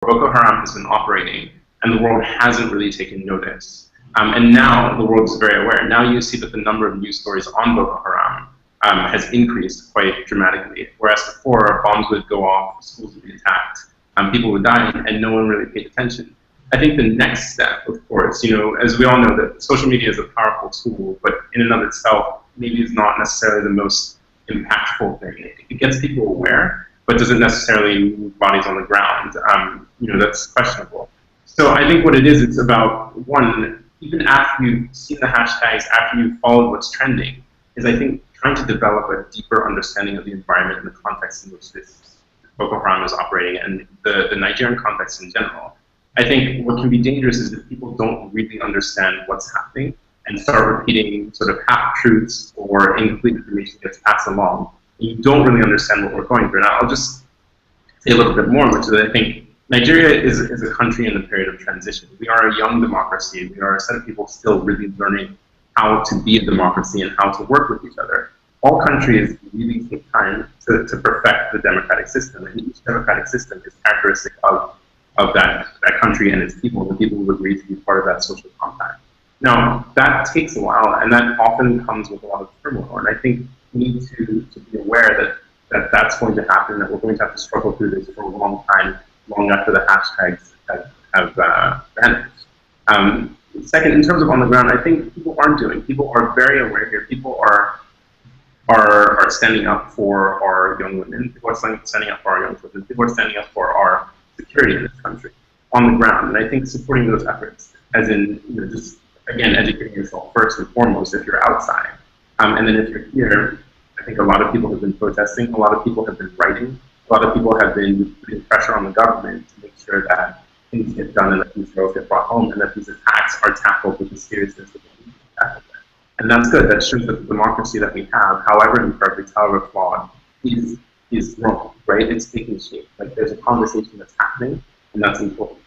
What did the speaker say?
Boko Haram has been operating, and the world hasn't really taken notice. And now the world is very aware. Now you see that the number of news stories on Boko Haram has increased quite dramatically. Whereas before, bombs would go off, schools would be attacked, people would die, and no one really paid attention. I think the next step, of course, as we all know, that social media is a powerful tool, but in and of itself, maybe is not necessarily the most impactful thing. It gets people aware, but doesn't necessarily move bodies on the ground. That's questionable. So I think what it is, it's about, one, even after you've seen the hashtags, after you've followed what's trending, is I think trying to develop a deeper understanding of the environment and the context in which this Boko Haram is operating, and the Nigerian context in general. I think what can be dangerous is that people don't really understand what's happening and start repeating sort of half-truths or incomplete information that gets passed along. You don't really understand what we're going through. Now, I'll just say a little bit more, which is I think Nigeria is a country in the period of transition. We are a young democracy. We are a set of people still really learning how to be a democracy and how to work with each other. All countries really take time to perfect the democratic system, and each democratic system is characteristic of that country and its people, the people who agree to be part of that social compact. Now, that takes a while, and that often comes with a lot of turmoil, and I think we need to be aware that that's going to happen, that we're going to have to struggle through this for a long time, long after the hashtags have vanished. Second, in terms of on the ground, I think people are very aware here. People are standing up for our young women. People are standing up for our young children. People are standing up for our security in this country on the ground. And I think supporting those efforts, as in just again educating yourself first and foremost if you're outside, and then if you're here, I think a lot of people have been protesting. A lot of people have been writing. A lot of people have been putting pressure on the government to make sure that things get done and that these girls get brought home and that these attacks are tackled with the seriousness that they need to tackle them. And that's good. That shows that the democracy that we have, however imperfect, however flawed, is wrong, right? It's taking shape. Like there's a conversation that's happening, and that's important.